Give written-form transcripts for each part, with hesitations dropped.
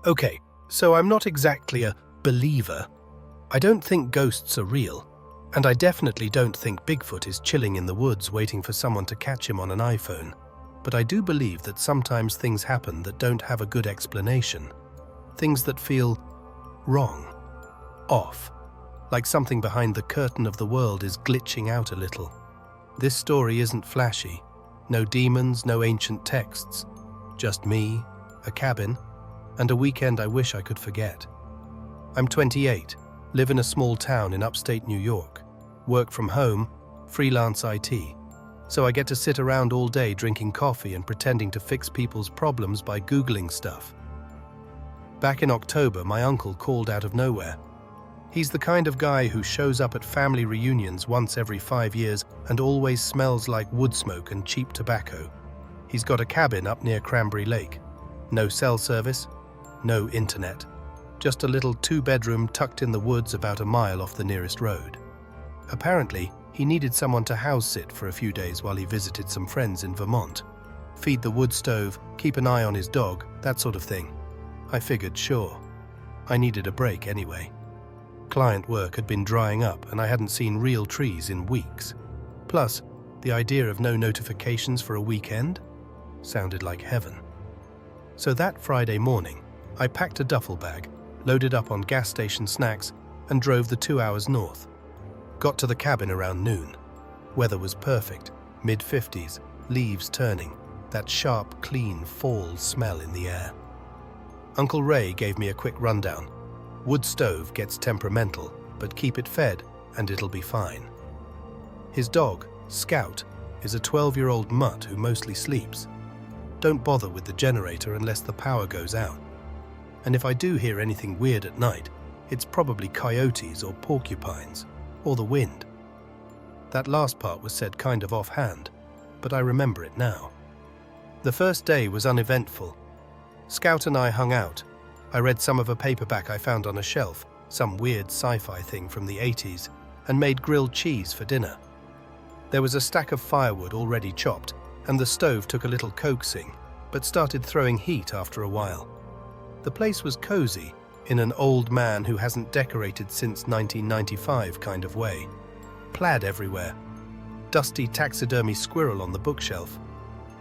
Okay, so I'm not exactly a believer. I don't think ghosts are real, and I definitely don't think Bigfoot is chilling in the woods waiting for someone to catch him on an iPhone. But I do believe that sometimes things happen that don't have a good explanation. Things that feel wrong, off, like something behind the curtain of the world is glitching out a little. This story isn't flashy. No demons, no ancient texts. Just me, a cabin, and a weekend I wish I could forget. I'm 28, live in a small town in upstate New York, work from home, freelance IT, so I get to sit around all day drinking coffee and pretending to fix people's problems by Googling stuff. Back in October, my uncle called out of nowhere. He's the kind of guy who shows up at family reunions once every 5 years and always smells like wood smoke and cheap tobacco. He's got a cabin up near Cranberry Lake. No cell service, no internet. Just a little 2-bedroom tucked in the woods about a mile off the nearest road. Apparently, he needed someone to house sit for a few days while he visited some friends in Vermont. Feed the wood stove, keep an eye on his dog, that sort of thing. I figured, sure. I needed a break anyway. Client work had been drying up and I hadn't seen real trees in weeks. Plus, the idea of no notifications for a weekend sounded like heaven. So that Friday morning, I packed a duffel bag, loaded up on gas station snacks, and drove the 2 hours north. Got to the cabin around noon. Weather was perfect, mid-50s, leaves turning, that sharp, clean fall smell in the air. Uncle Ray gave me a quick rundown. Wood stove gets temperamental, but keep it fed and it'll be fine. His dog, Scout, is a 12-year-old mutt who mostly sleeps. Don't bother with the generator unless the power goes out. And if I do hear anything weird at night, it's probably coyotes or porcupines, or the wind. That last part was said kind of offhand, but I remember it now. The first day was uneventful. Scout and I hung out. I read some of a paperback I found on a shelf, some weird sci-fi thing from the 80s, and made grilled cheese for dinner. There was a stack of firewood already chopped, and the stove took a little coaxing, but started throwing heat after a while. The place was cozy, in an old man who hasn't decorated since 1995 kind of way. Plaid everywhere. Dusty taxidermy squirrel on the bookshelf.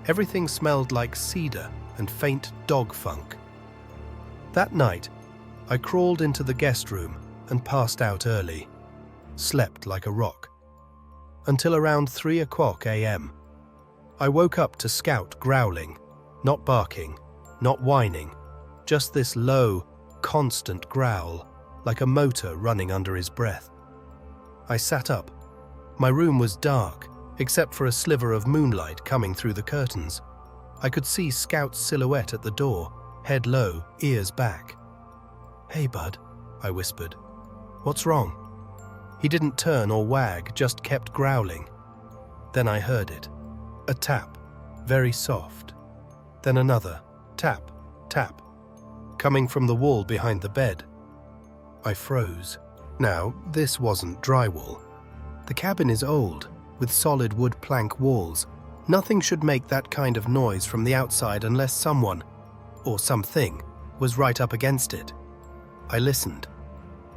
Everything smelled like cedar and faint dog funk. That night, I crawled into the guest room and passed out early. Slept like a rock. Until around 3 o'clock a.m. I woke up to Scout growling, not barking, not whining, just this low, constant growl, like a motor running under his breath. I sat up. My room was dark, except for a sliver of moonlight coming through the curtains. I could see Scout's silhouette at the door, head low, ears back. "Hey, bud," I whispered. "What's wrong?" He didn't turn or wag, just kept growling. Then I heard it. A tap, very soft. Then another, tap, tap, coming from the wall behind the bed. I froze. Now, this wasn't drywall. The cabin is old, with solid wood plank walls. Nothing should make that kind of noise from the outside unless someone, or something, was right up against it. I listened.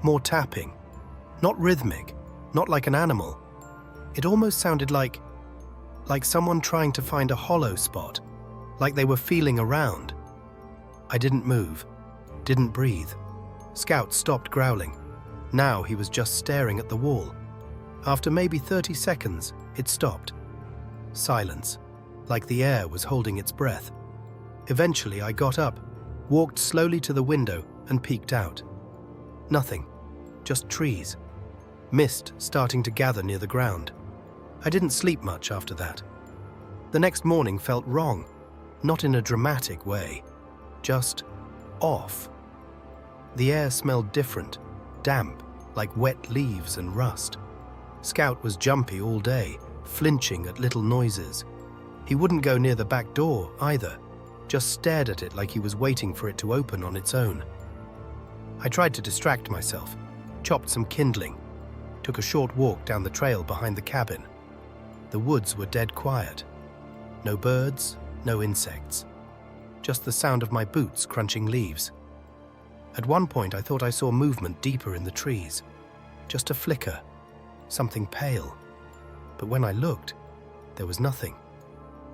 More tapping. Not rhythmic, not like an animal. It almost sounded like someone trying to find a hollow spot, like they were feeling around. I didn't move, didn't breathe. Scout stopped growling. Now he was just staring at the wall. After maybe 30 seconds, it stopped. Silence, like the air was holding its breath. Eventually, I got up, walked slowly to the window, and peeked out. Nothing, just trees. Mist starting to gather near the ground. I didn't sleep much after that. The next morning felt wrong, not in a dramatic way, just off. The air smelled different, damp, like wet leaves and rust. Scout was jumpy all day, flinching at little noises. He wouldn't go near the back door either, just stared at it like he was waiting for it to open on its own. I tried to distract myself, chopped some kindling, took a short walk down the trail behind the cabin. The woods were dead quiet. No birds, no insects. Just the sound of my boots crunching leaves. At one point, I thought I saw movement deeper in the trees. Just a flicker, something pale. But when I looked, there was nothing.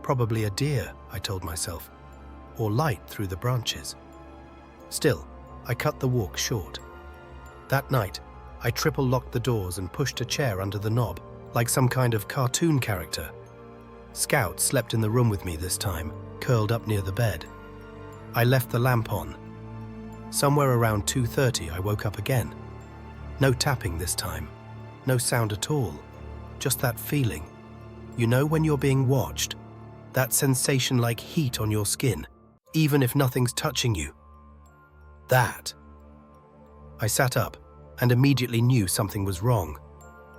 Probably a deer, I told myself, or light through the branches. Still, I cut the walk short. That night, I triple-locked the doors and pushed a chair under the knob, like some kind of cartoon character. Scout slept in the room with me this time, curled up near the bed. I left the lamp on. Somewhere around 2:30, I woke up again. No tapping this time. No sound at all. Just that feeling. You know when you're being watched? That sensation like heat on your skin, even if nothing's touching you. That. I sat up and immediately knew something was wrong.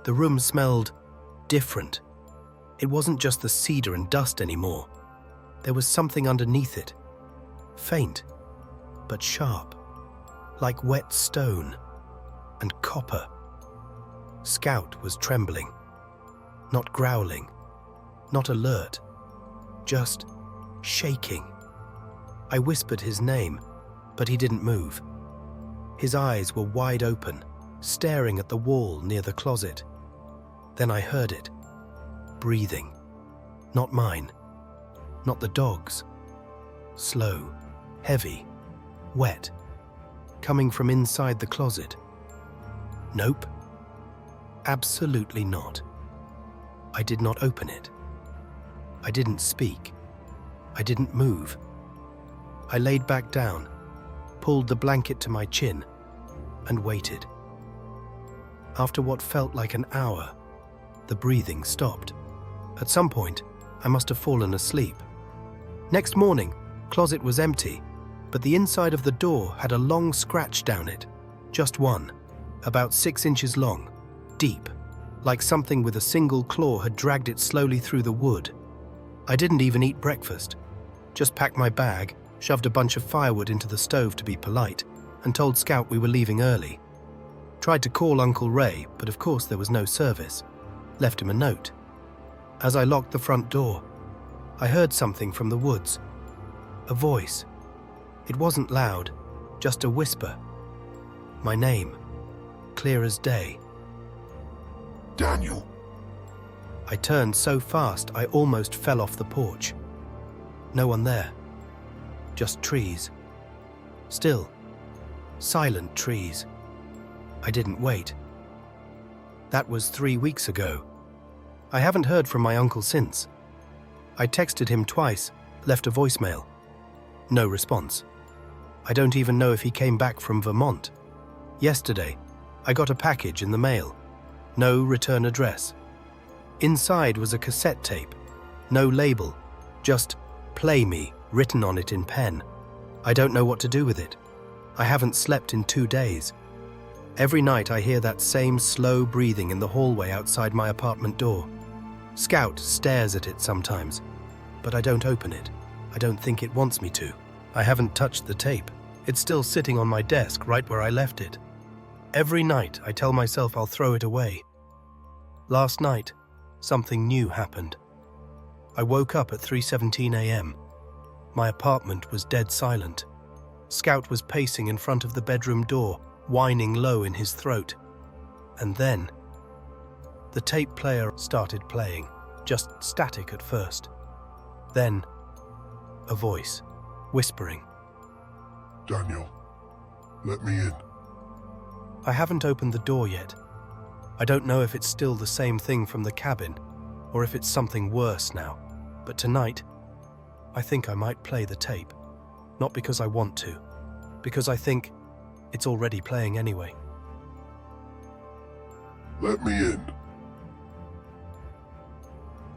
The room smelled different. It wasn't just the cedar and dust anymore. There was something underneath it. Faint, but sharp, like wet stone and copper. Scout was trembling, not growling, not alert, just shaking. I whispered his name, but he didn't move. His eyes were wide open, staring at the wall near the closet. Then I heard it. Breathing. Not mine. Not the dog's. Slow, heavy, wet. Coming from inside the closet. Nope. Absolutely not. I did not open it. I didn't speak. I didn't move. I laid back down, pulled the blanket to my chin, and waited. After what felt like an hour, the breathing stopped. At some point, I must have fallen asleep. Next morning, closet was empty, but the inside of the door had a long scratch down it. Just one, about 6 inches long, deep, like something with a single claw had dragged it slowly through the wood. I didn't even eat breakfast. Just packed my bag, shoved a bunch of firewood into the stove to be polite, and told Scout we were leaving early. Tried to call Uncle Ray, but of course there was no service. Left him a note. As I locked the front door, I heard something from the woods. A voice. It wasn't loud, just a whisper. My name, clear as day. Daniel. I turned so fast I almost fell off the porch. No one there. Just trees. Still, silent trees. I didn't wait. That was 3 weeks ago. I haven't heard from my uncle since. I texted him twice, left a voicemail. No response. I don't even know if he came back from Vermont. Yesterday, I got a package in the mail. No return address. Inside was a cassette tape. No label. Just "Play Me" written on it in pen. I don't know what to do with it. I haven't slept in 2 days. Every night I hear that same slow breathing in the hallway outside my apartment door. Scout stares at it sometimes, but I don't open it. I don't think it wants me to. I haven't touched the tape. It's still sitting on my desk right where I left it. Every night I tell myself I'll throw it away. Last night, something new happened. I woke up at 3:17 a.m. My apartment was dead silent. Scout was pacing in front of the bedroom door, whining low in his throat. And then, the tape player started playing, just static at first. Then, a voice, whispering. Daniel, let me in. I haven't opened the door yet. I don't know if it's still the same thing from the cabin, or if it's something worse now. But tonight, I think I might play the tape. Not because I want to, because I think it's already playing anyway. Let me in.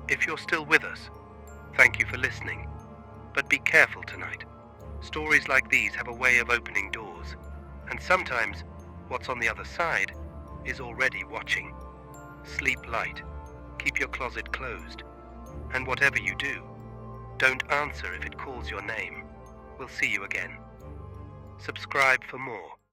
If you're still with us, thank you for listening. But be careful tonight. Stories like these have a way of opening doors, and sometimes what's on the other side is already watching. Sleep light. Keep your closet closed. And whatever you do, don't answer if it calls your name. We'll see you again. Subscribe for more.